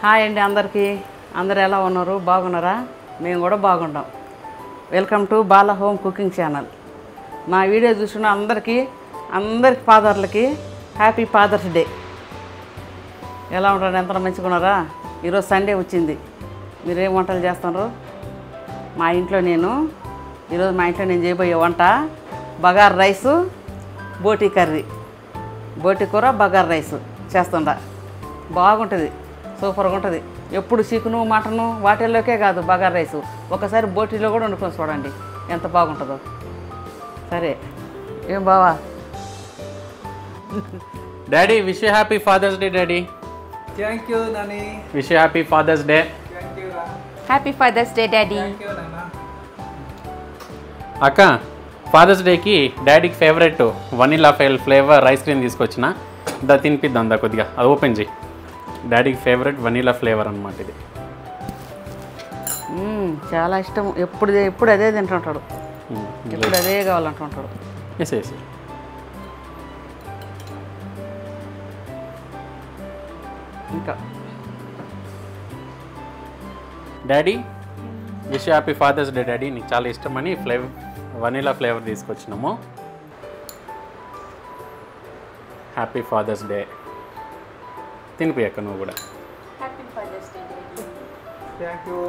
Hi అండి అందరికీ. అందరు ఎలా ఉన్నారు? బాగున్నారా? మేము కూడా బాగున్నాం. Welcome to Bala home cooking channel. నా వీడియో చూసిన అందరికీ ఫాదర్లకి హ్యాపీ ఫాదర్స్ డే. ఎలా ఉంటారు? ఎంత మంచిగా ఉన్నారా? ఈరోజు సండే వచ్చింది. మీరేం వంటలు చేస్తున్నారు? ఈరోజు మా ఇంట్లో నేను చేయబోయే వంట బగార్ రైసు, బోటీ కర్రీ, బోటీ కూర, బగార్ రైసు చేస్తుండ. బాగుంటుంది, సూపర్గా ఉంటుంది. ఎప్పుడు చికెను మటను వాటిల్లోకే కాదు బగార్ రైసు, ఒకసారి బోటీలో కూడా వండుకొని చూడండి ఎంత బాగుంటుందో. సరే ఏం బావా? Daddy wish happy father's day. Daddy thank you Nani. Wish happy father's day. Thank you రా. Happy father's day daddy. Thank you నాన్న. అక్క, ఫాదర్స్ డేకి డాడీకి favourite vanilla flavour ice cream తీసుకొచ్చిన. తినిపిద్దాం కొద్దిగా, అది ఓపెన్ చేయి. డాడీకి ఫేవరెట్ వనీలా ఫ్లేవర్ అనమాట ఇది. చాలా ఇష్టం. ఎప్పుడు అదే తింటుంటాడు, ఎప్పుడు అదే కావాలంటుంటాడు. Yes yes. ఇంకా daddy wish happy father's day. Daddy నీకు చాలా ఇష్టమని వనీలా ఫ్లేవర్ తీసుకొచ్చినాము. Happy father's day. తినిపోయాక నువ్వు కూడా. Thank you.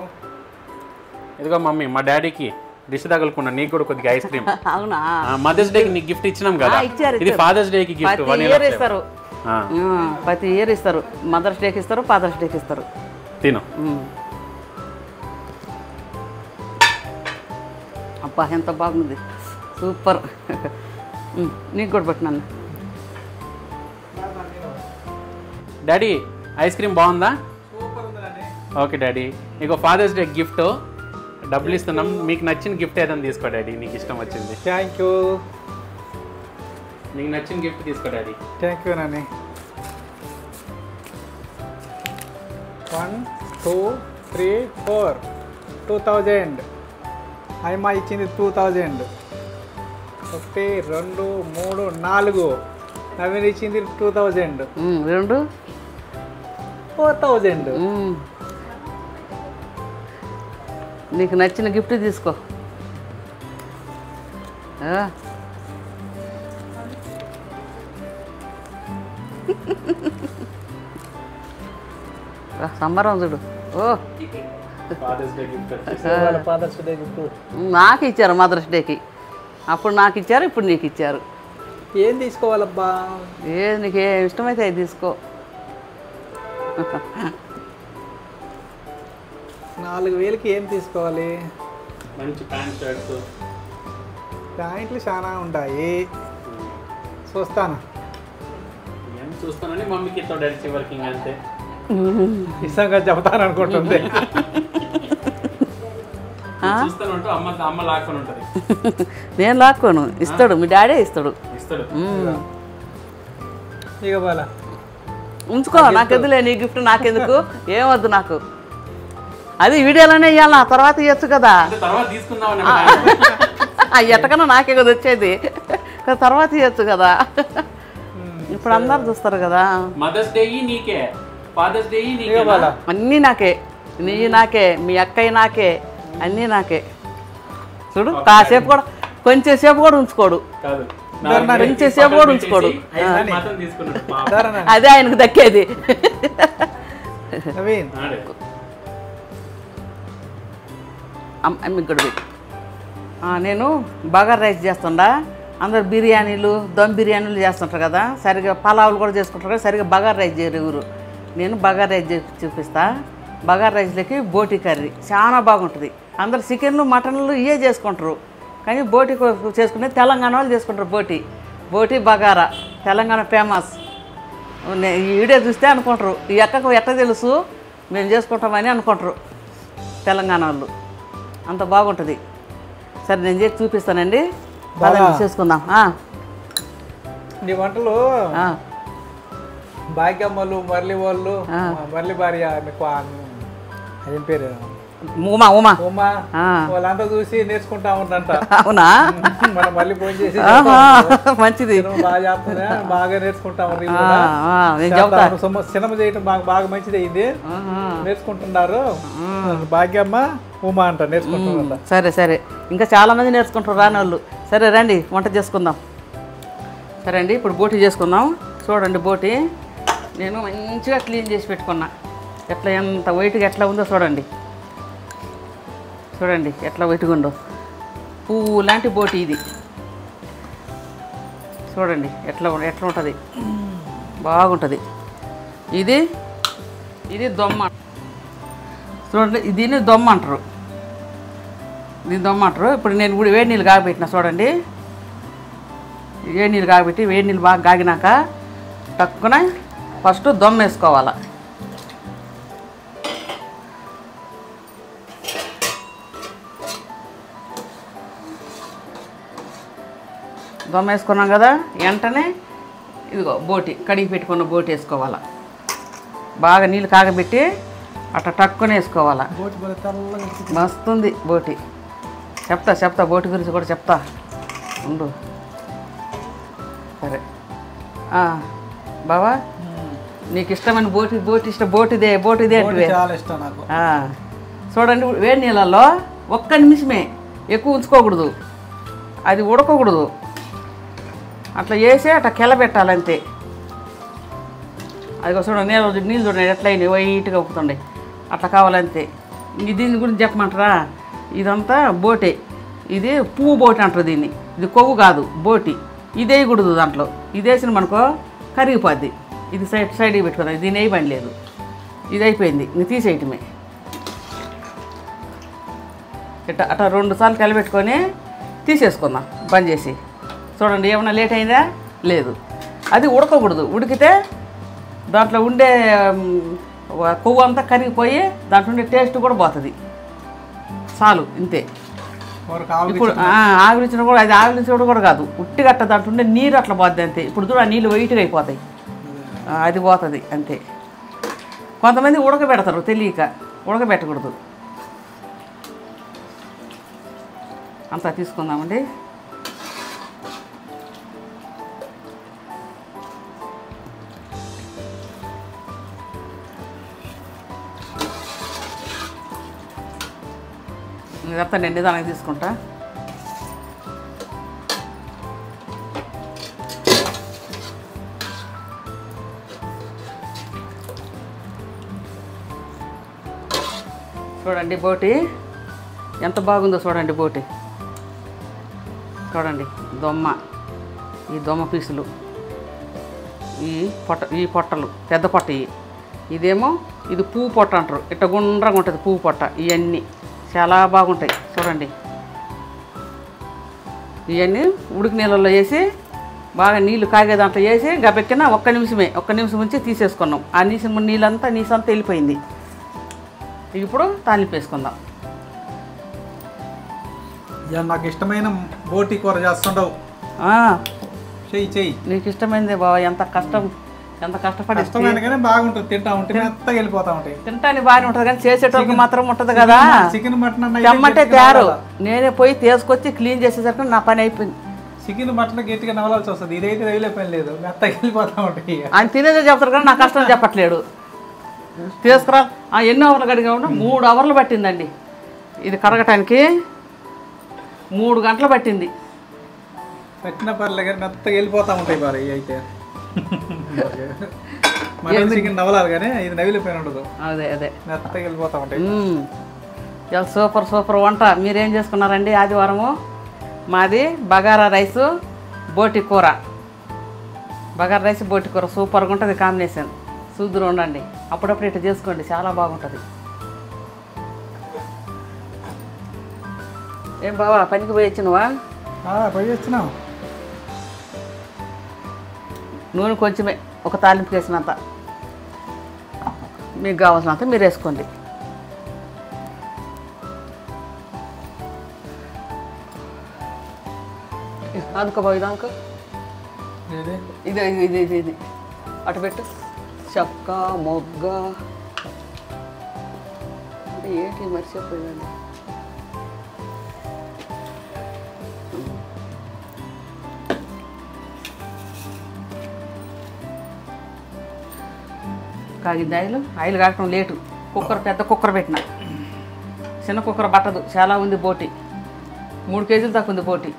ఇదిగో మమ్మీ, మా డాడీకి డిష్ తగులుకున్నా, నీకు కూడా కొద్దిగా ఐస్ క్రీమ్. అవునా? మదర్స్ డేకి నీకు గిఫ్ట్ ఇచ్చినాం కదా, ఇచ్చారు. ఇది ఫాదర్స్ డేకి గిఫ్ట్. ప్రతి ఇయర్ ఇస్తారు, ప్రతి ఇయర్ ఇస్తారు. మదర్స్ డేకి ఇస్తారు, ఫాదర్స్ డేకి ఇస్తారు. తిను. అబ్బా ఎంత బాగుంది, సూపర్. నీకు కూడా పట్టినాను. డాడీ ఐస్ క్రీమ్ బాగుందా? సూపర్ ఉంది నాని. ఓకే డాడీ, నీకు ఫాదర్స్ డే గిఫ్ట్ డబ్బులు ఇస్తున్నాం. మీకు నచ్చిన గిఫ్ట్ ఏదైనా తీసుకో డాడీ, నీకు ఇష్టం వచ్చింది. Thank you. నీకు నచ్చిన గిఫ్ట్ తీసుకో డాడీ. Thank you Nani. 1 2 3 4 2000. అయ్యమ్మ ఇచ్చింది 2000. 1 2 3 4. నవీన్ ఇచ్చింది 2000. 2 4000. నీకు నచ్చిన గిఫ్ట్ తీసుకో. సంబరం చూడు. Oh father's day gift. Father's day gift నాకు ఇచ్చారు మదర్స్ డేకి. అప్పుడు నాకు ఇచ్చారు, ఇప్పుడు నీకు ఇచ్చారు. ఏం తీసుకోవాలబ్బా? ఏది నీకు ఏ ఇష్టమైతే అది తీసుకో. 4000కి ఏం తీసుకోవాలి? మంచి ప్యాంట్ షర్ట్స్. ప్యాంట్లు చాలా ఉంటాయి, చూస్తాను. ఏం చూస్తానని మమ్మీకి ఇస్తావు డాడీ చివరికి, అంతే. ఇష్టంగా చెప్తాను అనుకుంటుంది. చూస్తాను, అమ్మ లాక్కొని ఉంటుంది. నేను లాక్కోను, ఇస్తాడు, మీ డాడీ ఇస్తాడు. ఇస్తాడు. ఇక బాల ఉంచుకో, నాకెందులే నీ గిఫ్ట్, నాకెందుకు, ఏమొద్దు నాకు. అది వీడియోలోనే ఇవ్వాలి, తర్వాత ఇవ్వచ్చు కదా. తర్వాత తీసుకుందామని ఎట్టకన్నా నాకే కదా వచ్చేది, తర్వాత ఇవ్వచ్చు కదా. ఇప్పుడు అందరు చూస్తారు కదా. మదర్స్ డే నీకే, ఫాదర్స్ డే ఇక నీకే. బాల అన్నీ నాకే, నీ నాకే, మీ అక్కయ్య నాకే, అన్నీ నాకే. చూడు, కాసేపు కూడా, కొంచెం సేపు కూడా ఉంచుకోడు, కాదు, కొంచెం సేపు కూడా ఉంచుకోడు. మాత్రం తీసుకున్నాడు. అదే ఆయనకు దక్కేది. నవీన్ అమ్మికి కూడా పెట్టి. నేను బగార్ రైస్ చేస్తుండా. అందరు బిర్యానీలు, దమ్ బిర్యానీలు చేస్తుంటారు కదా, సరిగా పలావులు కూడా చేసుకుంటారు కదా, సరిగా బగార్ రైస్ చేయరు ఎవరు. నేను బగార్ రైస్ చూపిస్తా. బగార్ రైస్లోకి బోటీ కర్రీ చాలా బాగుంటుంది. అందరు చికెన్లు మటన్లు ఇవే చేసుకుంటారు, కానీ బోటీ చేసుకునే తెలంగాణ వాళ్ళు చేసుకుంటారు. బోటీ బగారా తెలంగాణ ఫేమస్. ఈ వీడియో చూస్తే అనుకుంటారు, ఈ అక్కకు ఎట్ట తెలుసు మేము చేసుకుంటామని అనుకుంటారు తెలంగాణ వాళ్ళు. అంత బాగుంటుంది. సరే నేను చేసి చూపిస్తానండి, చేసుకుందాం. నీ వంటలు భాగ్యమ్మలు, మరలి వాళ్ళు, మరలి భార్య, మీకు అదేం పేరు, ఉమా ఉమా ఉమా ఆ. వాళ్ళంతా చూసి నేర్చుకుంటా ఉండంట. అవునా మనం మళ్ళీ ఫోన్ చేసి ఆహా, మంచిది సినిమా బాగా చేస్తున్నా, బాగా నేర్చుకుంటా ఉన్నారు వీళ్ళు ఆ, కూడా. ఆ, నేను చెప్తా సినిమా చేయటం బాగా మంచిది అయింది, ఆహా. నేర్చుకుంటున్నారు. భాగ్యమ్మ ఉమా అంట నేర్చుకుంటున్నారంట. సరే సరే ఇంకా చాలామంది నేర్చుకుంటారు రాని వాళ్ళు. సరే రండి వంట చేసుకుందాం. సరే అండి ఇప్పుడు బోటి చేసుకుందాం. చూడండి బోటి నేను మంచిగా క్లీన్ చేసి పెట్టుకున్నా. ఎట్లా ఎంత వైట్గా ఎట్లా ఉందో చూడండి. చూడండి ఎట్లా వైట్గా ఉందో. పువ్వు లాంటి బోటి ఇది. చూడండి ఎట్లా ఉంటుంది, బాగుంటుంది. ఇది దొమ్మ. చూడండి దీన్ని దొమ్మ అంటారు. దీన్ని దొమ్మ అంటారు. ఇప్పుడు నేను వేడి నీళ్ళు కాగబెట్టిన చూడండి. వేడి నీళ్ళు కాగబెట్టి వేడి నీళ్ళు బాగా కాగినాక టక్కున ఫస్ట్ దొమ్మ వేసుకోవాలి. దొమ్మ వేసుకున్నాం కదా, వెంటనే ఇదిగో బోటి కడిగి పెట్టుకున్న బోటి వేసుకోవాలి. బాగా నీళ్ళు కాగబెట్టి అట్లా టక్కున వేసుకోవాలి. బోటి భలే తెల్లగా ఉంటుంది. మస్తుంది బోటి. చెప్తా బోటి గురించి కూడా చెప్తా ఉండు. సరే బావా నీకు ఇష్టమైన బోటి ఇష్టం బోటిదే బోటి అంటే చాలా ఇష్టం నాకు. చూడండి వేడి నీళ్ళల్లో ఒక్క నిమిషమే, ఎక్కువ ఉంచుకోకూడదు, అది ఉడకకూడదు. అట్లా వేసి అట్లా కెలబెట్టాలంతే. అది చూడండి నీళ్ళు చూడండి ఎట్లా అయినాయి, వైట్గా ఉప్పుతుండే. అట్లా కావాలంతే. దీని గురించి చెప్పమంటారా? ఇదంతా బోటే. ఇది పువ్వు బోటి అంటారు దీన్ని. ఇది కొవ్వు కాదు బోటి. ఇది వేయకూడదు దాంట్లో. ఇది వేసిన మనకో కరిగిపోద్ది. ఇది సైడ్కి పెట్టుకుందాం. దీని వేయబడి లేదు, ఇది అయిపోయింది, ఇంక తీసేయటమే. ఇట్లా అట్లా 2 సార్లు కలిపెట్టుకొని తీసేసుకుందాం బంద్ చేసి. చూడండి ఏమన్నా లేట్ అయిందా? లేదు. అది ఉడకకూడదు. ఉడికితే దాంట్లో ఉండే కొవ్వు అంతా కరిగిపోయి దాంట్లో ఉండే టేస్ట్ కూడా పోతుంది. చాలు ఇంతే. ఇప్పుడు ఆవిరించిన కూడా అది ఆవిరించడం కూడా కాదు, ఉట్టిగట్ట దాంట్లో ఉండే నీరు అట్లా పోద్ది అంతే. ఇప్పుడు చూడ నీళ్ళు వైట్గా అయిపోతాయి, అది పోతుంది అంతే. కొంతమంది ఉడకబెడతారు తెలియక, ఉడకబెట్టకూడదు. అంతా తీసుకుందామండి. ఇదంతా నేను నిదానంగా తీసుకుంటా. చూడండి బోటి ఎంత బాగుందో చూడండి. బోటి చూడండి. దొమ్మ, ఈ దొమ్మ పీసులు, ఈ పొట్టలు పెద్ద పొట్ట. ఇదేమో ఇది పువ్వు పొట్ట అంటారు. ఇట్ట గుండ్రంగా ఉంటుంది పువ్వు పొట్ట. ఇవన్నీ చాలా బాగుంటాయి చూడండి. ఇవన్నీ ఉడికి నీళ్ళల్లో వేసి బాగా నీళ్ళు కాగే దాంట్లో వేసి గబెక్కిన ఒక్క నిమిషం ఉంచి తీసేసుకున్నాం. ఆ నీళ్ళంతా నీసంతా వెళ్ళిపోయింది. ఇప్పుడు తాలింపు వేసుకుందాం. నాకు ఇష్టమైన బోటి కూర చేస్తుండవు. చెయ్యి నీకు ఇష్టమైందే బాబా. ఎంత కష్టపడి ఇష్టమైన బాగుంటుంది. తింటా ఉంటే మెత్తగా వెళ్ళిపోతా ఉంటాయి. తింటానికి బాగానే ఉంటుంది కానీ చేసేటోళ్ళకి మాత్రం ఉంటుంది కదా. చికెన్ మటన్ తెమ్మంటే తయారు. నేనే పోయి తీసుకొచ్చి క్లీన్ చేసేసరికి నా పని అయిపోయింది. చికెన్ మటన్ గట్టిగా నవలాల్సి వస్తుంది. ఇదైతే నవిలే పని లేదు, మెత్తగా వెళ్ళిపోతా ఉంటాయి. ఆయన తినేదే చెప్తారు కానీ నా కష్టం చెప్పట్లేడు. తీసుకురా. ఎన్ని అవర్లు కడిగా ఉన్నా 3 అవర్లు పట్టిందండి. ఇది కడగటానికి 3 గంటలు పట్టింది. పట్టిన పర్లే కానీ మెత్తగా వెళ్ళిపోతా ఉంటాయి బాగా. ఇవి అయితే మటన్ చికెన్ నవలాలి కానీ ఇది నవిలిపోయిన ఉండదు. అదే మెత్తగా వెళ్ళిపోతా ఉంటాయి. చాలా సూపర్ వంట. మీరేం చేసుకున్నారండి ఆదివారము? మాది బగారా రైసు బోటి కూర. బగారా రైస్ బోటి కూర సూపర్గా ఉంటుంది కాంబినేషన్. చూద్దరు ఉండండి, అప్పుడప్పుడు ఇట్లా చేసుకోండి, చాలా బాగుంటుంది. ఏం బావా పనికి పోయి వచ్చినవా? పోయి వచ్చినావు. నూనె కొంచెమే, ఒక తాలింపు వేసినంత. మీకు కావాల్సినంత మీరు వేసుకోండి. అనుకోబోయే దానికి ఇది అటు పెట్టు. చెక్క మొగ్గ ఏంటి మర్చిపోయిందండి. కాగింది ఆయిల్ కాగటం లేటు. పెద్ద కుక్కర్ పెట్టిన, చిన్న కుక్కర్ పట్టదు, చాలా ఉంది బోటి. 3 కేజీలు దాకా ఉంది బోటి,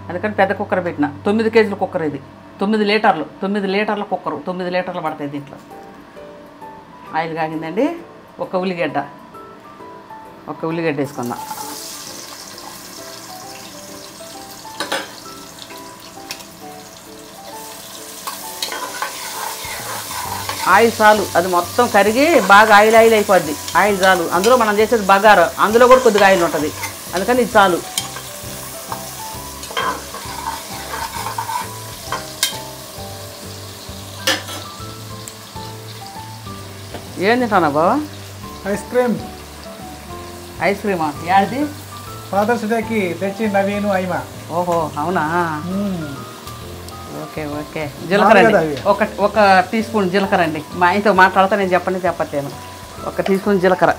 అందుకని పెద్ద కుక్కర్ పెట్టిన. 9 కేజీల కుక్కర్ ఇది, 9 లీటర్లు కుక్కరు, 9 లీటర్లు పడతాయి దీంట్లో. ఆయిల్ కాగిందండి. ఒక ఉల్లిగడ్డ వేసుకుందాం. ఆయిల్ చాలు, అది మొత్తం కరిగి బాగా ఆయిల్ అయిపోద్ది. ఆయిల్ చాలు. అందులో మనం చేసేది బగారు, అందులో కూడా కొద్దిగా ఆయిల్ ఉంటుంది, అందుకని ఇది చాలు. ఏం తింటానా బావా? Ice cream. ఐస్ క్రీమా? యాది? ఫాదర్స్ డేకి తెచ్చి నవీను అయిమా. ఓహో, అవునా? ఓకే. జీలకర్ర అండి, ఒక టీ స్పూన్ జీలకర్ర అండి. మా ఆయనతో మాట్లాడతా, నేను చెప్పట్లేను. 1 టీ స్పూన్ జీలకర్ర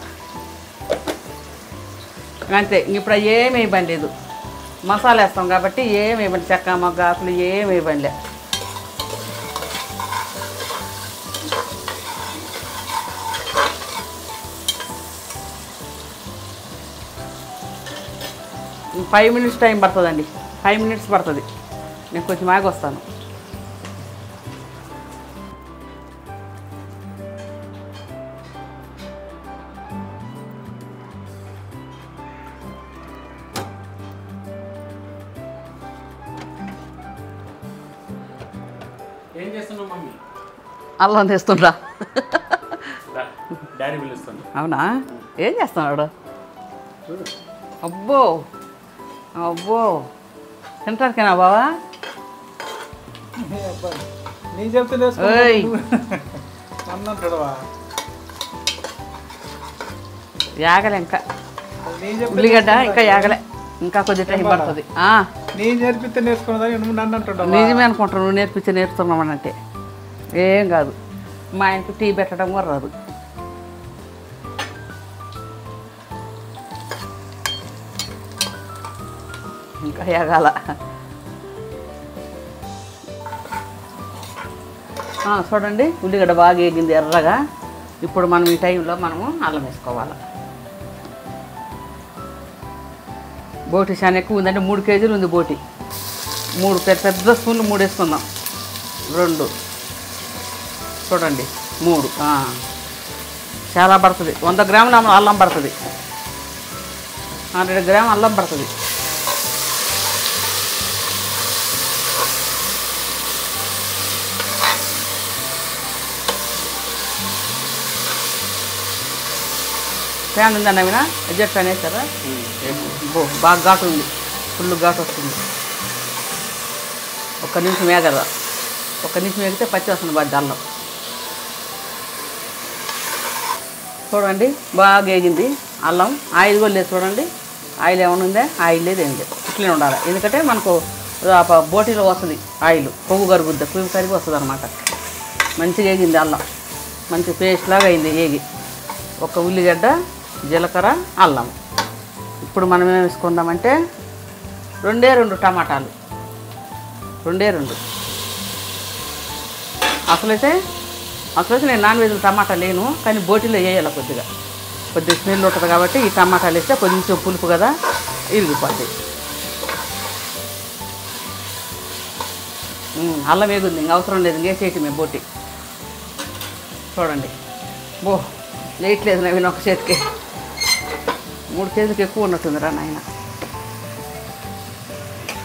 అంతే. ఇప్పుడు ఏమి ఇవ్వండి లేదు, మసాలా వేస్తాం కాబట్టి ఏమి ఇవ్వండి. చెక్క మొగ్గ అసలు ఏమి ఇవ్వండి. ఫైవ్ మినిట్స్ టైం పడుతుందండి, 5 మినిట్స్ పడుతుంది. నేను కొంచెం ఆగి వస్తాను. ఏం చేస్తున్నావు మమ్మీ? అల్లం తెస్తుండ్రా. డాడీ పిలుస్తాను. అవునా? ఏం చేస్తున్నాడు? అబ్బో తింటానికేనా బావా? నీ చెప్తే యాగలే ఇంకా ఉల్లిగడ్డ, ఇంకా యాగలే, ఇంకా కొద్ది టైం పడుతుంది. నేను నేర్పిస్తే నేర్చుకున్నదని నువ్వు నన్ను అంటున్నావు. నిజమే అనుకుంటాను, నువ్వు నేర్చుకున్నామనంటే. ఏం కాదు, మా ఆయనకు టీ పెట్టడం కూడా రాదు. ఇంకా యాగాల. చూడండి, ఉల్లిగడ్డ బాగా వేగింది ఎర్రగా. ఇప్పుడు మనం ఈ టైంలో మనము అల్లం వేసుకోవాలి. బోటి చాలా ఎక్కువ ఉందంటే 3 కేజీలు ఉంది బోటి. 3 పెద్ద స్పూన్లు 3 వేసుకుందాం. 2 చూడండి, 3 చాలా పడుతుంది. 100 గ్రాముల అల్లం పడుతుంది, 100 గ్రాముల అల్లం పడుతుంది. ఫ్యాన్ ఉందా నవీనా? ఎడ్జెట్ ఫ్యాన్ వేస్తారా? బాగా ఘాటు ఉంది, ఫుల్ ఘాటు వస్తుంది. 1 నిమిషం వేగదా, 1 నిమిషం వేగితే పచ్చి వస్తుంది బాగా అల్లం. చూడండి బాగా వేగింది అల్లం. ఆయిల్ కూడా లేదు చూడండి, ఆయిల్ ఏమైనా ఉందా? ఆయిల్ లేదు, ఏం లేదు. ఇట్లనే ఉండాలి, ఎందుకంటే మనకు బోటీలో వస్తుంది ఆయిల్, కొవ్వు కరుగుద్ది, కొవ్వు కరిగి వస్తుంది అనమాట. మంచిగా వేగింది అల్లం, మంచి పేస్ట్ లాగా అయింది వేగి. 1 ఉల్లిగడ్డ, జీలకర్ర, అల్లం. ఇప్పుడు మనం ఏం వేసుకుందామంటే 2 టమాటాలు, 2 అసలైతే నేను నాన్ వెజ్లో టమాటా లేను, కానీ బోటీలో వేయాలి. కొద్దిగా స్మెల్ ఉంటుంది కాబట్టి ఈ టమాటాలు వేస్తే కొంచెం పులుపు కదా, ఇరిగిపోతాయి. అల్లం వేగుంది, ఇంక అవసరం లేదు, వేసేయటమే బోటి. చూడండి, లేట్ లేదు నవీన్, 1 చేతికి 3 కేజీలకి ఎక్కువ ఉన్నట్టుందిరా నాయన.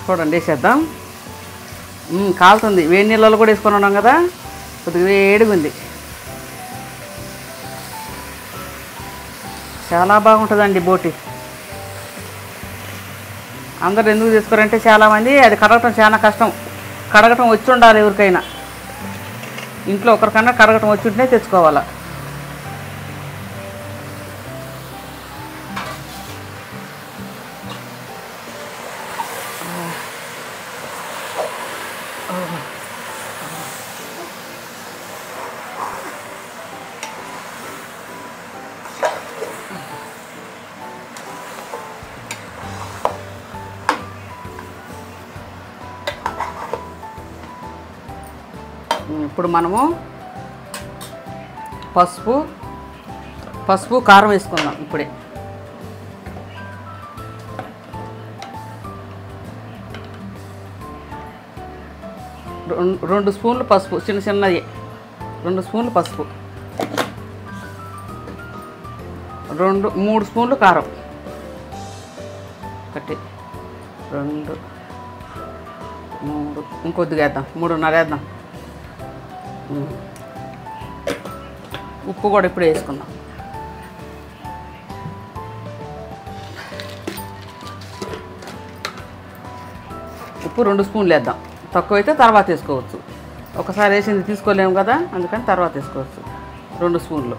చూడండి వేసేద్దాం. కాలుతుంది, వేడి నీళ్ళలో కూడా వేసుకొని ఉన్నాం కదా, కొద్దిగా వేడిగా ఉంది. చాలా బాగుంటుందండి బోటి. అందరు ఎందుకు తీసుకోరంటే చాలామంది అది కడగటం చాలా కష్టం. కడగటం వచ్చి ఉండాలి ఎవరికైనా, ఇంట్లో ఒకరికన్నా కడగటం వచ్చి ఉంటేనే తెచ్చుకోవాలా. ఇప్పుడు మనము పసుపు కారం వేసుకుందాం ఇప్పుడే. రెండు స్పూన్లు పసుపు, చిన్నది 2 స్పూన్లు పసుపు, 3 స్పూన్లు కారం, 1 2 3 ఇంకొద్దిగా వేద్దాం, 3:30 వేద్దాం. ఉప్పు కూడా ఇప్పుడు వేసుకుందాం. ఉప్పు 2 స్పూన్లు వేద్దాం. తక్కువైతే తర్వాత వేసుకోవచ్చు. ఒకసారి వేసింది తీసుకోలేము కదా, అందుకని తర్వాత వేసుకోవచ్చు. 2 స్పూన్లు.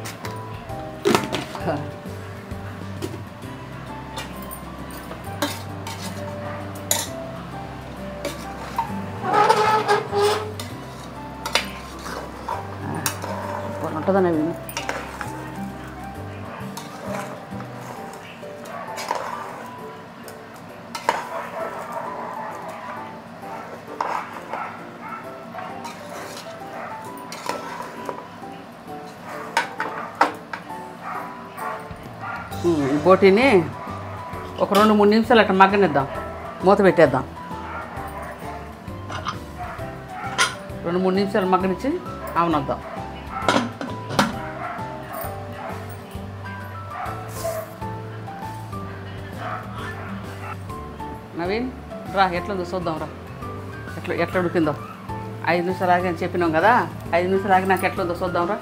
ఉంటుందనే విను. బోటీని ఒక 2-3 నిమిషాలు అట్లా మగ్గనిద్దాం, మూత పెట్టేద్దాం. 2-3 నిమిషాలు మగ్గనిచ్చి ఆవనొద్దాం. నవీన్ రా, ఎట్లుందో చూద్దాం రా, ఎట్లా ఉడికిందో. 5 నిమిషాలు ఆగి అని చెప్పినాం కదా, 5 నిమిషాలు ఆగి నాకు ఎట్లుందో చూద్దాం రా.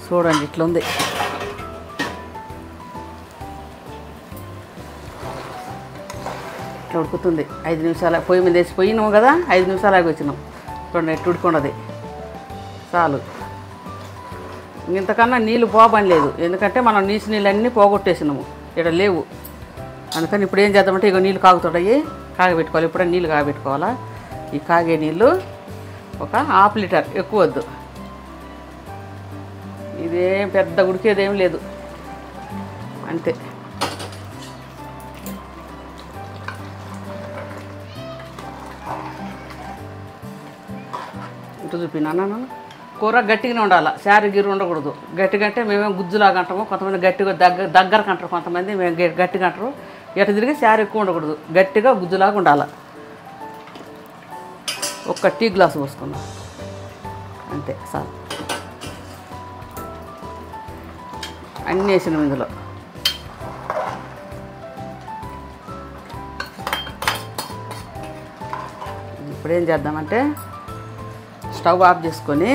చూడండి ఇట్లుంది. ఇట్లా ఉడుకుతుంది. 5 నిమిషాలు పొయ్యి మీద వేసి పోయినాము కదా, 5 నిమిషాలు ఆగి వచ్చినాం. చూడండి ఎట్టు ఉడుకున్నది. చాలు, ఇంతకన్నా నీళ్ళు పోబని లేదు, ఎందుకంటే మనం నీళ్ళన్నీ పోగొట్టేసినాము, ఇక్కడ లేవు. అందుకని ఇప్పుడు ఏం చేద్దామంటే ఇక నీళ్ళు కాగుతాయి, కాగబెట్టుకోవాలి. ఇప్పుడే నీళ్ళు కాగబెట్టుకోవాలా. ఈ కాగే నీళ్ళు ఒక 1/2 లీటర్, ఎక్కువ వద్దు. ఇదేం పెద్ద ఉడికేదేం లేదు, అంతే. ఇటు చూపినా కూర గట్టిగానే ఉండాలి, శారీ గిరి ఉండకూడదు. గట్టిగా అంటే మేమేం గుజ్జులాగా అంటాము, కొంతమంది గట్టిగా దగ్గరకు అంటారు, కొంతమంది మేము గట్టిగా అంటారు. ఎటు తిరిగి శారీ ఎక్కువ ఉండకూడదు, గట్టిగా గుజ్జులాగా ఉండాలి. 1 టీ గ్లాసు పోసుకుందాం, అంతే చాలు. అన్నీ వేసినాం ఇందులో. ఇప్పుడు ఏం చేద్దామంటే స్టవ్ ఆఫ్ చేసుకొని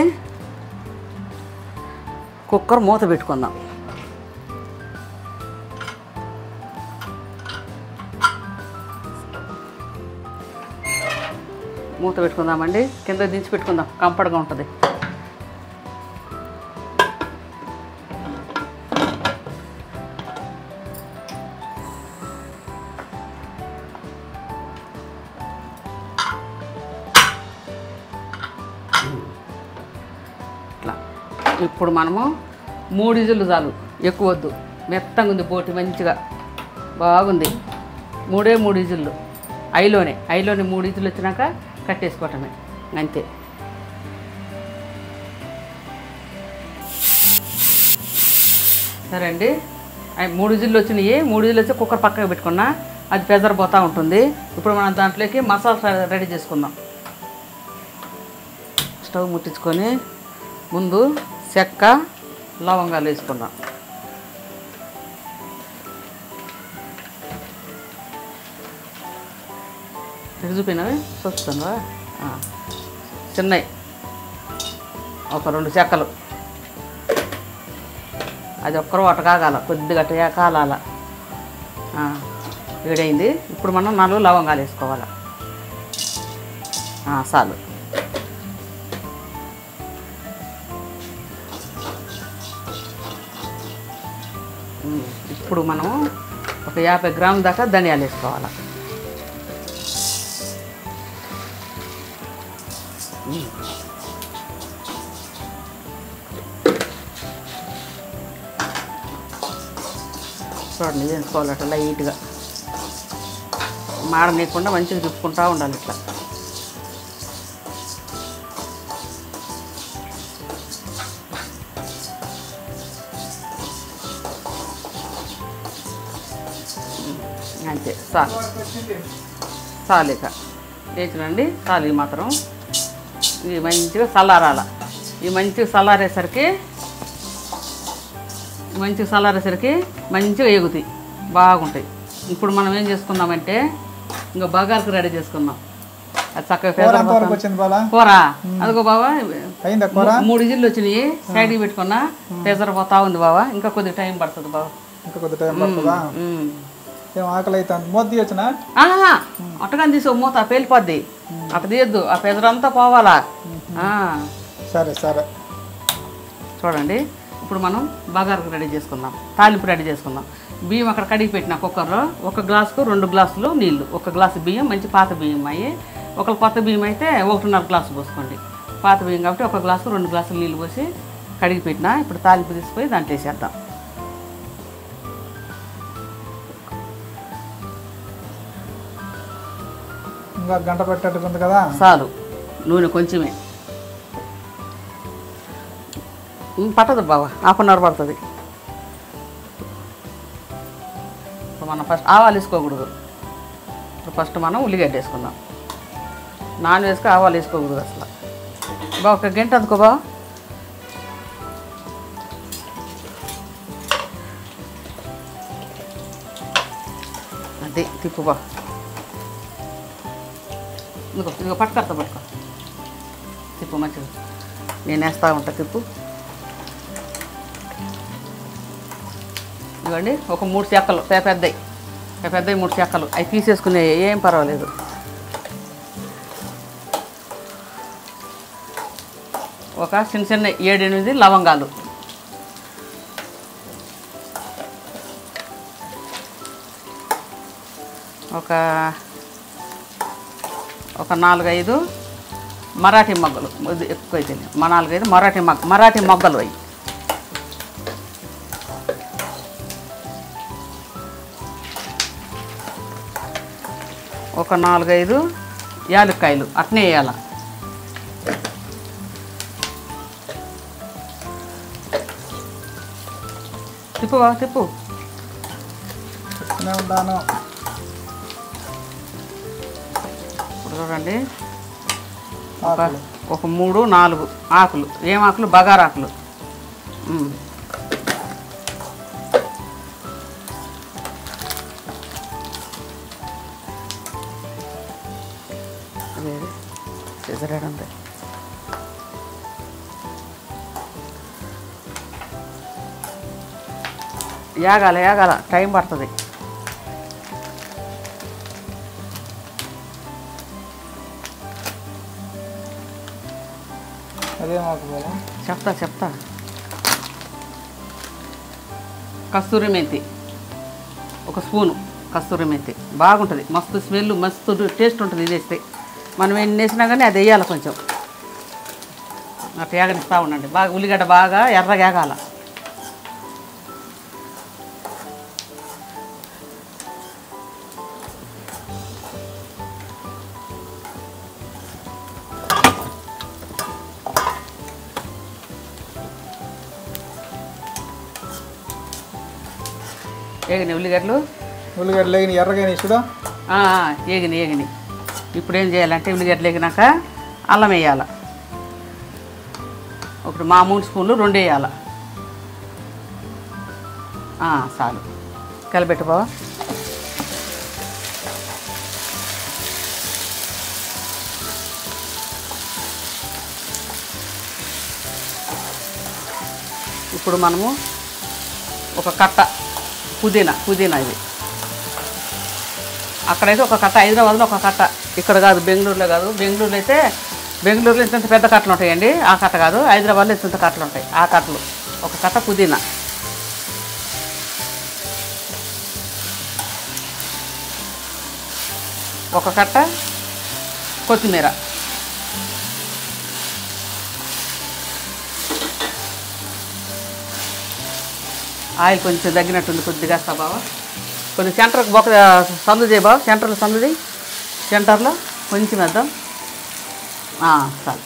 కుక్కర్ మూత పెట్టుకుందాం. మూత పెట్టుకుందామండి, కింద దించి పెట్టుకుందాం, కంఫర్ట్గా ఉంటుంది. ఇట్లా ఇప్పుడు మనము 3 విజిల్లు చాలు, ఎక్కువ వద్దు. మెత్తగా ఉంది బోటి, మంచిగా బాగుంది. 3 విజిల్లు ఐలోనే 3 విజిల్లు వచ్చినాక కట్టేసుకోవటమే, అంతే. సరే అండి, 3 విజిల్లు వచ్చినాయి. 3 విజిల్లు వచ్చి కుక్కర్ పక్కకు పెట్టుకున్నా, అది ప్రెజర్ పోతూ ఉంటుంది. ఇప్పుడు మనం దాంట్లోకి మసాలా రెడీ చేసుకుందాం. స్టవ్ ముట్టించుకొని ముందు చెక్క లవంగాలు వేసుకుందాం. ఎటు చూపినవి చూస్తుందా, చిన్నవి ఒక 2 చెక్కలు, అది ఒక్కరు ఒకటి కాగాల, కొద్దిగా కాలాల. వేడైంది. ఇప్పుడు మనం 4 లవంగాలు వేసుకోవాలి, చాలు. ఇప్పుడు మనం ఒక 50 గ్రాముల దాకా ధనియాలు వేసుకోవాలి. చూడండి వేసుకోవాలట లైట్గా. మాడనీయకుండా మంచిగా తిప్పుకుంటూ ఉండాలి ఇట్లా. అంతే చాలు చాలు ఇక వేసినండి చాలు. ఈ మాత్రం ఇవి మంచిగా చల్లారాల. ఇవి మంచిగా చల్లారేసరికి మంచిగా ఎగుతాయి, బాగుంటాయి. ఇప్పుడు మనం ఏం చేసుకుందామంటే ఇంకా బగారకు రెడీ చేసుకుందాం. అది చక్కగా కూర అదిగో బావా 3 విజిల్లు వచ్చినాయి. సైడ్కి పెట్టుకున్నా పెసర పోతా ఉంది బావా. ఇంకా కొద్దిగా టైం పడుతుంది బావా. అట్టగా తీసుకో, మూత పేలిపోద్ది. అట్ట తీయద్దు, ఆ పెసరంతా పోవాలా. సరే సరే చూడండి. ఇప్పుడు మనం బగారకు రెడీ చేసుకుందాం, తాలింపు రెడీ చేసుకుందాం. బియ్యం అక్కడ కడిగి పెట్టిన కుక్కర్లో 1 గ్లాసుకు 2 గ్లాసులు నీళ్ళు. 1 గ్లాసు బియ్యం మంచి పాత బియ్యం అయ్యి, ఒకరు కొత్త బియ్యం అయితే 1.5 గ్లాసు పోసుకోండి. పాత బియ్యం కాబట్టి 1 గ్లాసు 2 గ్లాసులు నీళ్ళు పోసి కడిగి పెట్టిన. ఇప్పుడు తాలింపు తీసుకుపోయి దాంట్లో వేసేద్దాం. ఇంకా గంట పెట్టేట్టుకుంది కదా. చాలు, నూనె కొంచెమే పట్టదు బావా, 1/2 అవర్ పడుతుంది. మనం ఫస్ట్ ఆవాలు వేసుకోకూడదు. ఫస్ట్ మనం ఉల్లిగడ్డ వేసుకుందాం. నాన్ వేసుకు ఆవాలు వేసుకోకూడదు అసలు. బావ 1 గంట అందుకో బావ. అది తిప్పు బా. ఇదిగో పట్టుకత్తా పట్టుకో. తిప్పు మంచిగా, నేను వేస్తూ ఉంటా. తిప్పు. ఇవ్వండి ఒక 3 చెక్కలు పెద్దవి 3 చెక్కలు అవి తీసేసుకునే, ఏం పర్వాలేదు. ఒక చిన్న 7-8 లవంగాలు, ఒక 4-5 మరాఠీ మొగ్గలు. ఎక్కువైతే 4-5 మరాఠీ మొగ్గలు. అవి ఒక 4-5 యాలక్కాయలు అట్నే వేయాల. తిప్పు తిప్పు. ఉంటాను. ఇప్పుడు చూడండి, ఒక 3-4 ఆకులు. ఏం ఆకులు? బగారాకులు. సిజరేడంతే. యాగాల టైం పడుతుంది. చెప్తా. కస్తూరి మెంతి 1 స్పూను. కస్తూరి మెంతి బాగుంటుంది, మస్తు స్మెల్, మస్తు టేస్ట్ ఉంటుంది. ఇది వేస్తే మనం ఎన్ని వేసినా కానీ అది వేయాలి కొంచెం. అట్లా ఏగనిస్తూ ఉండండి బాగా. ఉల్లిగడ్డ బాగా ఎర్రగా ఏగాల. ఏగినాయి ఉల్లిగడ్డలు వేగినాయి, ఎర్రగా చూడ. ఏగినాయి. ఇప్పుడు ఏం చేయాలంటే ఉల్లిగడ్డలు వేగినాక అల్లం వేయాల. ఒకటి 3 స్పూన్లు 2 వేయాల. చాలు, కలిపెట్టు బావా. ఇప్పుడు మనము ఒక కట్ట పుదీనా. ఇది అక్కడైతే ఒక కట్ట, హైదరాబాద్లో ఒక కట్ట. ఇక్కడ కాదు, బెంగళూరులో కాదు. బెంగళూరులో ఇంత పెద్ద కట్టలు ఉంటాయండి. ఆ కట్ట కాదు, హైదరాబాద్లో ఇంత కట్టలు ఉంటాయి. ఆ కట్టలు ఒక కట్ట పుదీనా. ఒక కట్ట కొత్తిమీర. ఆయిల్ కొంచెం తగ్గినట్టుంది, కొద్దిగా బావా. కొంచెం సెంటర్కి బొక్క సందు చేయి బాబు, సెంటర్లో సందు చేయి, సెంటర్లో కొంచెం వేద్దాం. చాలు.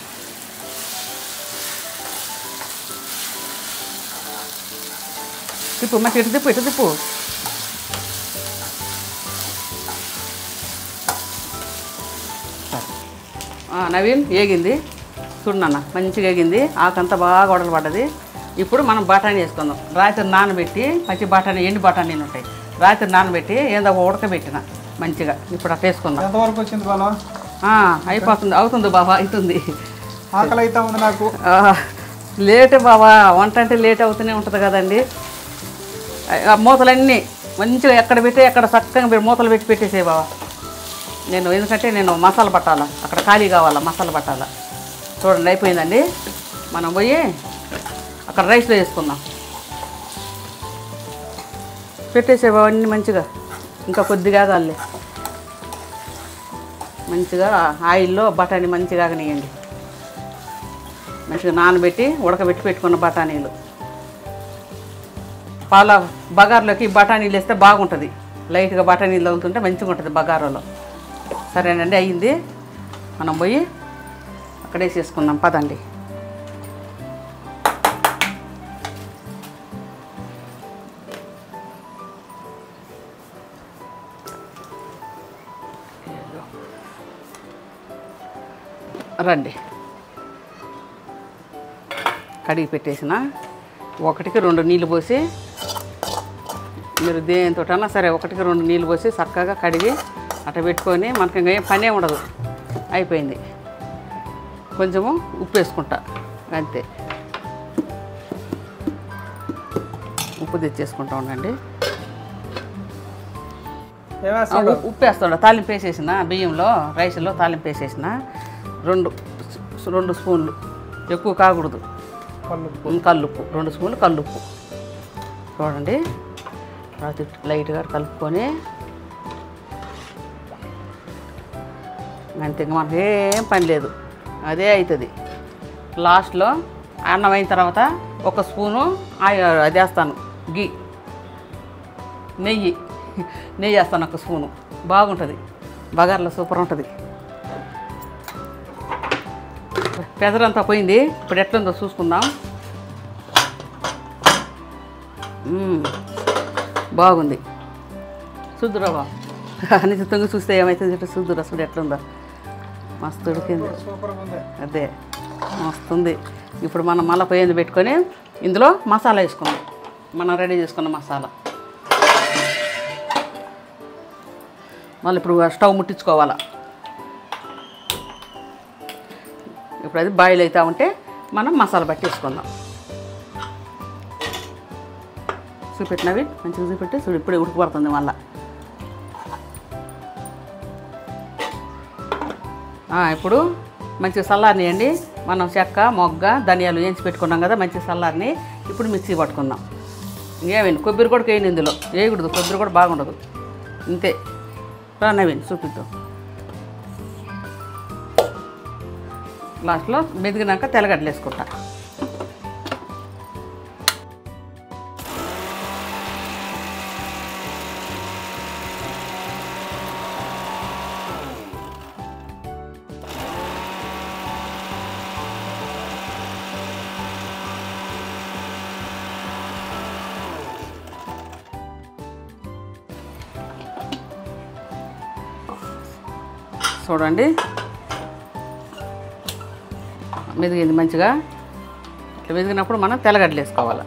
తిప్పు మంచి ఇటు తిప్పు, ఇటు తిప్పు. నవీన్ ఏగింది చూడు నాన్న, మంచిగా ఏగింది, ఆకంతా బాగా వడలు పడ్డది. ఇప్పుడు మనం బఠానీ వేసుకుందాం. రాత్రి నానబెట్టి పచ్చి బఠానీ, ఎండు బఠానీలు ఉంటాయి, రాత్రి నానబెట్టి ఏదో ఉడకబెట్టిన మంచిగా. ఇప్పుడు అట్లా వేసుకుందాం. ఎంతవరకు వచ్చింది బాలా? అయిపోతుంది, అవుతుంది బాబా, అవుతుంది. ఆకలి అయితే ఉంది నాకు. లేట్ బాబా, వంట అంటే లేట్ అవుతూనే ఉంటుంది కదండి. మూతలన్నీ మంచిగా ఎక్కడ పెట్టి అక్కడ చక్కగా మూతలు పెట్టి పెట్టేసే బాబా. ఎందుకంటే నేను మసాలా పట్టాలా, అక్కడ ఖాళీ కావాలా, మసాలా పట్టాలా. చూడండి అయిపోయిందండి. మనం పోయి అక్కడ రైస్లో వేసుకుందాం. పెట్టేసే బాబా అన్నీ మంచిగా, ఇంకా కొద్దిగా కాలే. మంచిగా ఆయిల్లో బఠానీ మంచిగా ఆగనియండి. మంచిగా నానబెట్టి ఉడకబెట్టి పెట్టుకున్న బఠానీలు. బగారులోకి బఠానీలు వేస్తే బాగుంటుంది. లైట్గా బఠానీలు తగులుతుంటే మంచిగా ఉంటుంది బగారాలో. సరేనండి, అయ్యింది. మనం పోయి అక్కడ వేసేసుకుందాం పదండి. రండి, కడిగి పెట్టేసిన 1కి 2 నీళ్ళు పోసి, మీరు దేనితోటన్నా సరే 1కి 2 నీళ్ళు పోసి చక్కగా కడిగి అట్లా పెట్టుకొని మనకి ఇంకా ఏం పనే ఉండదు. అయిపోయింది. కొంచెము ఉప్పు వేసుకుంటా అంతే. ఉప్పు తెచ్చేసుకుంటా ఉండండి. ఉప్పు వేస్తుండ, తాలింపు వేసేసిన బియ్యంలో, రైస్లో తాలింపు వేసేసిన 2 స్పూన్లు, ఎక్కువ కాకూడదు. కల్లుప్పు 2 స్పూన్లు కల్లుప్పు. చూడండి, లైట్గా కలుపుకొని అంతే. ఇంకా మనకి ఏం పని లేదు, అదే అవుతుంది. లాస్ట్లో అన్నం అయిన తర్వాత 1 స్పూను అది వేస్తాను, నెయ్యి వేస్తాను 1 స్పూను. బాగుంటుంది, బగార్లో సూపర్ ఉంటుంది. పెదరంతా పోయింది. ఇప్పుడు ఎట్లుందో చూసుకుందాం. బాగుంది. చూద్దురావా, అన్ని తొంగి చూస్తే ఏమవుతుంది, చూద్దురా, చూడు ఎట్లుందో. మస్తు ఉడికింది. అదే మస్తుంది. ఇప్పుడు మనం మళ్ళీ పొయ్యి పెట్టుకొని ఇందులో మసాలా వేసుకుందాం. మనం రెడీ చేసుకున్న మసాలా. మళ్ళీ ఇప్పుడు స్టవ్ ముట్టించుకోవాలా. ఇప్పుడు అది బాయిల్ అవుతూ ఉంటే మనం మసాలా పట్టేసుకుందాం. చూపెట్టినవి మంచిగా చూపెట్టి చూడు, ఇప్పుడే ఉడికిపడుతుంది. మళ్ళీ ఇప్పుడు మంచిగా చల్లారనియండి. మనం చెక్క, మొగ్గ, ధనియాలు వేయించి పెట్టుకున్నాం కదా, మంచిగా చల్లారని. ఇప్పుడు మిక్సీ పట్టుకుందాం. ఏమైంది, కొబ్బరి కూడా వేయండి ఇందులో, వేయకూడదు, కొబ్బరి కూడా బాగుండదు. ఇంతే. నవీన్ చూపిద్దాం. లాస్ట్లో మెదిగినాక తెల్లగడ్డలు వేసుకుంటా. చూడండి, మెదిగింది మంచిగా. ఇట్లా మెదిగినప్పుడు మనం తెల్లగడ్డలు వేసుకోవాలి.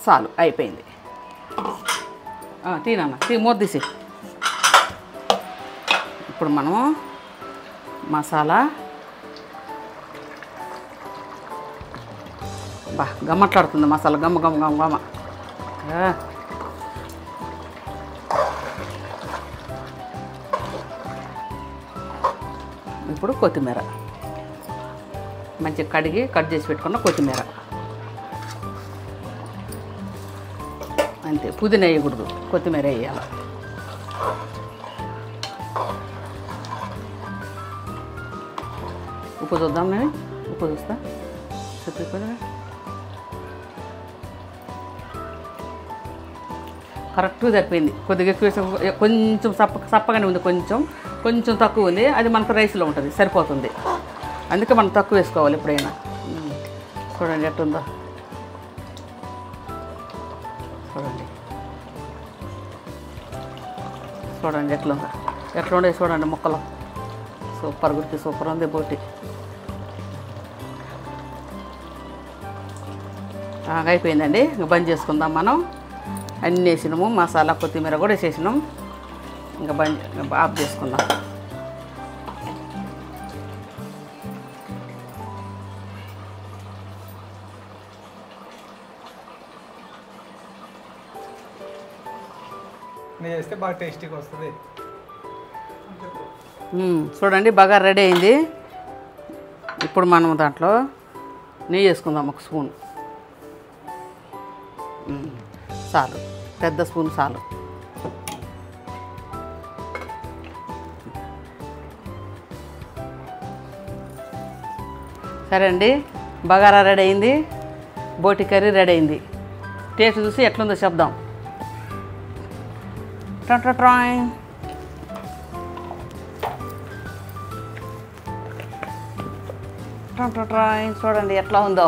చాలు, అయిపోయింది. తీనన్నా, మూత తీసి. ఇప్పుడు మనము మసాలా గమ్మట్లాడుతుంది. మసాలా గమ్మ గమ్మ గమ్మ గమ్మ. ఇప్పుడు కొత్తిమీర మంచిగా కడిగి కట్ చేసి పెట్టుకున్న కొత్తిమీర. అంతే, పుదీనా వేయకూడదు, కొత్తిమీర వేయాలి. ఉప్పు చూద్దాం. నేను ఉప్పు చూస్తా. చెప్పి కరెక్ట్గా సరిపోయింది. కొద్దిగా ఎక్కువ కొంచెం సప్పగానే ఉంది, కొంచెం తక్కువ ఉంది. అది మనకు రైస్లో ఉంటుంది, సరిపోతుంది. అందుకే మనం తక్కువ వేసుకోవాలి ఎప్పుడైనా. చూడండి ఎట్టుందో, చూడండి ఎట్లా ఉండే చూడండి ముక్కలు. సూపర్ గుర్తి, సూపర్ ఉంది బోటి. అయిపోయిందండి. ఇంకా బంద్ చేసుకుందాం మనం. అన్నీ వేసినాము, మసాలా కొత్తిమీర కూడా వేసేసినాం. ఇంకా ఆఫ్ చేసుకుందాం. నెయ్యి వేస్తే బాగా టేస్టీగా వస్తుంది. చూడండి బాగా రెడీ అయింది. ఇప్పుడు మనం దాంట్లో నెయ్యి వేసుకుందాం. ఒక స్పూన్ చాలు, పెద్ద స్పూన్ చాలు. సరే అండి, బగారా రెడీ అయింది, బోటి కర్రీ రెడీ అయింది. టేస్ట్ చూసి ఎట్లుందో చెప్దాం. ట్రాయ్ చూడండి ఎట్లా ఉందో.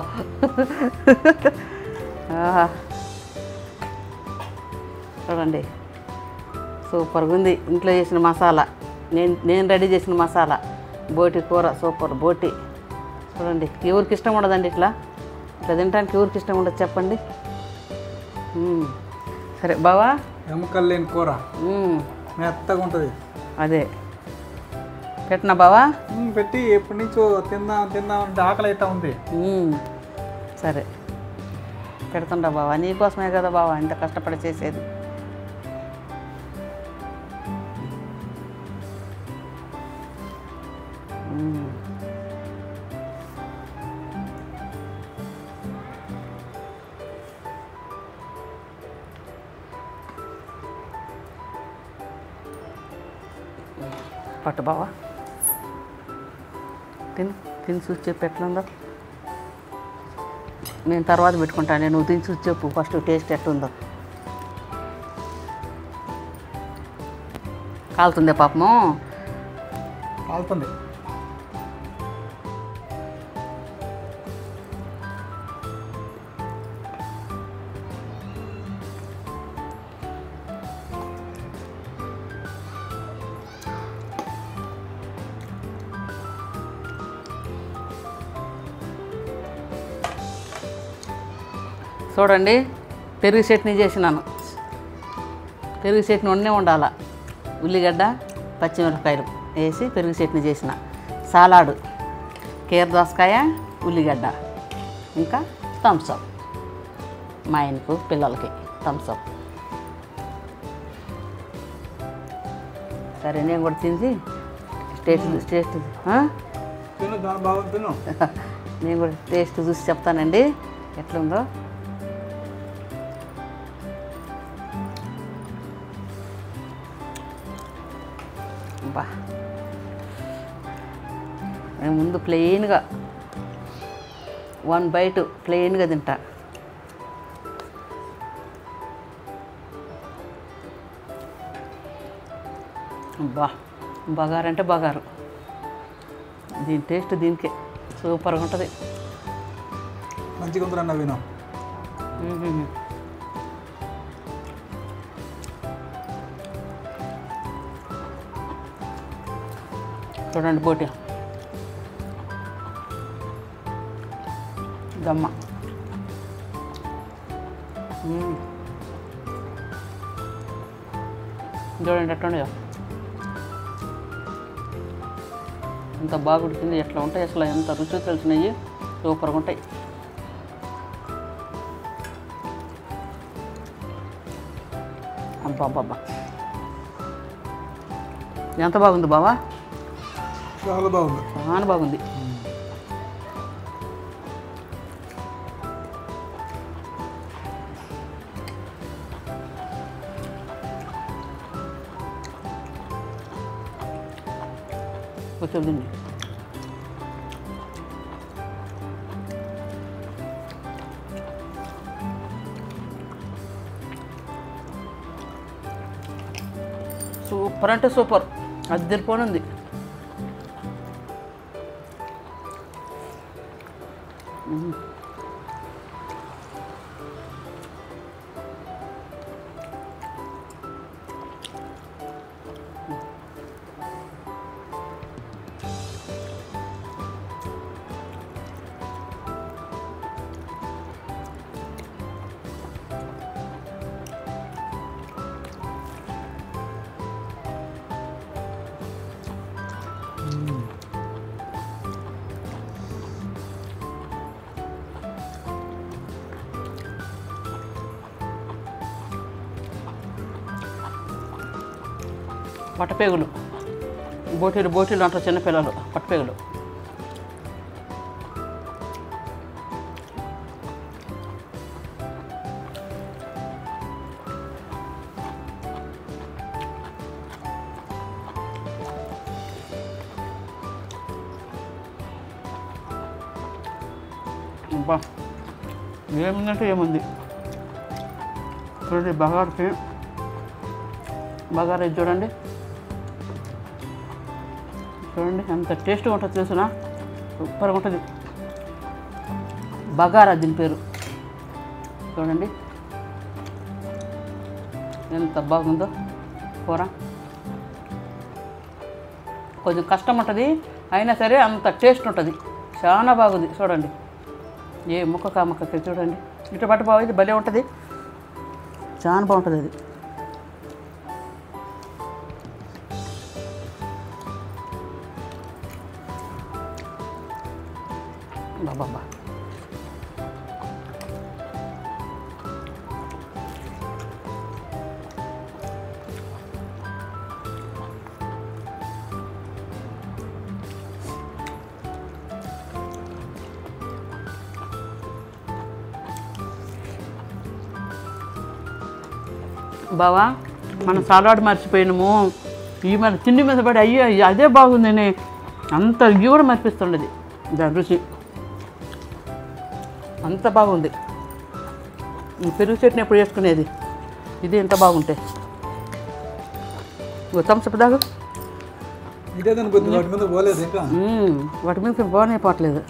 చూడండి సూపర్గా ఉంది. ఇంట్లో చేసిన మసాలా, నేను రెడీ చేసిన మసాలా బోటి కూర. సూపర్ బోటి. చూడండి, ఎవరికి ఇష్టం ఉండదండి ఇట్లా తినడానికి? ఎవరికి ఇష్టం ఉండదు చెప్పండి? సరే బావా, ఎముకలు లేని కూర మెత్తగా ఉంటుంది. అదే పెట్టినా బావా? పెట్టి ఎప్పటి నుంచో తిందాం అంటే ఆకలి అవుతా ఉంది. సరే పెడుతుండా బావా, నీకోసమే కదా బావా ఇంత కష్టపడి చేసేది. పట్టు బావా, తిని చూసి చెప్పు ఎట్లుందో. నేను తర్వాత పెట్టుకుంటాను, నువ్వు తిని చూసి చెప్పు ఫస్ట్ టేస్ట్ ఎట్లుందో. కాలుతుందే పాపము? కాలుతుంది. చూడండి, పెరుగు చట్నీ చేసినాను. పెరుగు చట్నీ ఉండాలా. ఉల్లిగడ్డ పచ్చిమిరపకాయలు వేసి పెరుగు చట్నీ చేసిన. సాలాడు, కీర దోసకాయ, ఉల్లిగడ్డ, ఇంకా థమ్స్అప్. మా ఆయనకు పిల్లలకి థమ్స్అప్. సరే నేను కూడా తిని టేస్ట్ నేను కూడా టేస్ట్ చూసి చెప్తానండి ఎట్లుందో. బా, నేను ముందు ప్లెయిన్గా 1 బైట్ ప్లెయిన్గా తింటా. బా, బగారు అంటే బగారు. దీని టేస్ట్ దీనికే సూపర్గా ఉంటుంది. మంచిగా ఉంటుందన్న విను. చూడండి బోటి దమ్మ. చూడండి ఎట్లుండయో, ఎంత బాగా ఉడికింది. ఎట్లా ఉంటాయి అసలు, ఎంత రుచి తెలిసినవి, సూపర్గా ఉంటాయి. అబ్బా, ఎంత బాగుంది బావా? చాలా బాగుంది. చాలా బాగుంది. వచ్చింది సూపర్ అంటే సూపర్, అద్దరిపోనుంది. పట్టపేగులు, బోటీలు అంటారు చిన్నపిల్లలు, పట్టపేగులు. అబ్బా, ఏముందంటే ఏముంది చూడండి. బగారా ఇది చూడండి ఎంత టేస్ట్గా ఉంటుంది తెలుసునా, సూపర్గా ఉంటుంది. బగారా దీని పేరు. చూడండి ఎంత బాగుందో కూర. కొంచెం కష్టం ఉంటుంది, అయినా సరే అంత టేస్ట్ ఉంటుంది. చాలా బాగుంది చూడండి. ఏ ముక్క కామక్కకి చూడండి, ఇటు పట్టు బాగా ఇది భలే ఉంటుంది, చాలా బాగుంటుంది అది. బాబా బావా, మనం సలాడ్ మర్చిపోయినాము. ఈ మన తిండి మీద పడి అయ్యో అదే బాగుందని అంత ఇవి కూడా మర్పిస్తుండేది. దాని రుచి అంత బాగుంది. పెరుగు చట్నీ ఎప్పుడు చేసుకునేది, ఇది ఎంత బాగుంటాయి. థమ్స్అప్ దాకా ఇదే వాటి మీద పోలేదు ఇంకా, వాటి మీద బాగానే పోవట్లేదు.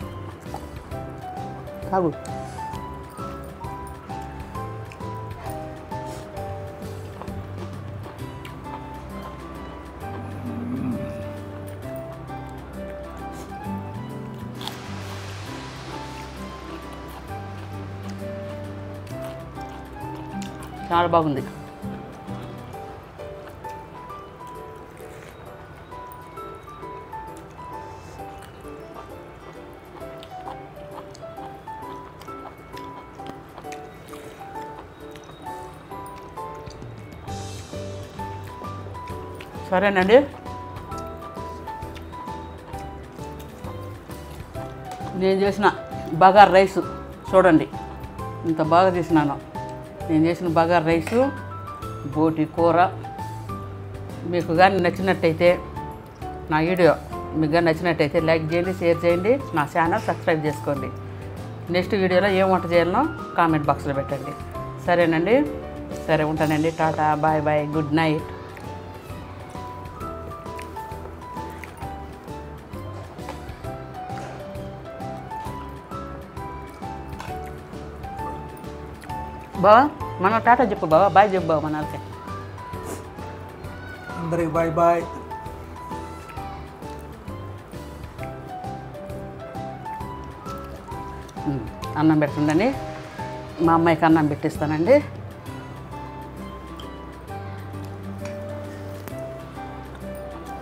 తాగు. చాలా బాగుంది. సరేనండి, నేను చేసిన బగారా రైస్ చూడండి ఇంత బాగా చేసినాను. నేను చేసిన బగారా రైసు, బోటి కూర మీకు కానీ నచ్చినట్టయితే, నా వీడియో మీకు కానీ నచ్చినట్టయితే లైక్ చేయండి, షేర్ చేయండి, నా ఛానల్ సబ్స్క్రైబ్ చేసుకోండి. నెక్స్ట్ వీడియోలో ఏం వంట చేయాలనో కామెంట్ బాక్స్లో పెట్టండి. సరేనండి, సరే ఉంటానండి. Tata, bye bye, good night. బావా మన టాటా చెప్పు బావా, బాయ్ చెప్పు బావ మన వాళ్ళకి. అందరికి బాయ్ బాయ్. అన్నం పెట్టండి, మా అమ్మాయికి అన్నం పెట్టిస్తానండి.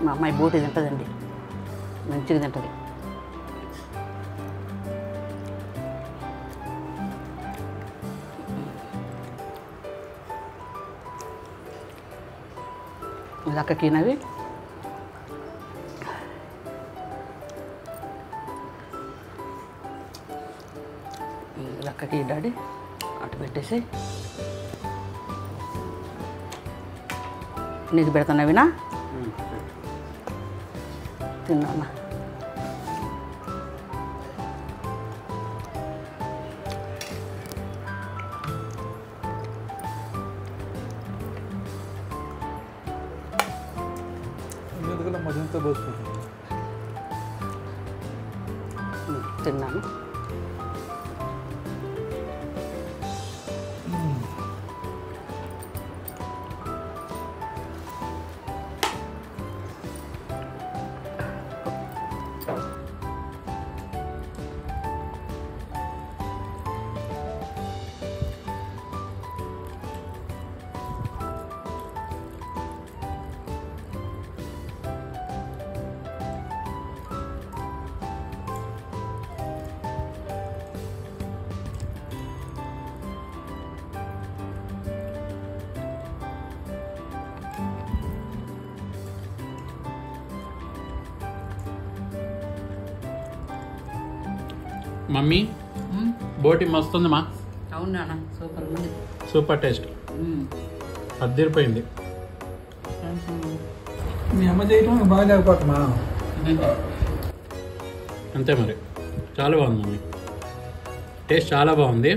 మా అమ్మాయి బోటి తింటుందండి, మంచిగా తింటుంది. అక్కకినవి అక్కకి డాడీ అటు పెట్టేసి నీకు పెడతానవినా తిన్నా. చేతితో పోసుకుంటాం. తిన్నాను. మమ్మీ బోటి మస్తుందమ్మా. అవునా, సూపర్ ఉంది. సూపర్ టేస్ట్, అద్దరిపోయింది. మీ అమ్మ చేయటం బాగా జరిపోతున్నా. అంతే మరి, చాలా బాగుంది మమ్మీ, టేస్ట్ చాలా బాగుంది.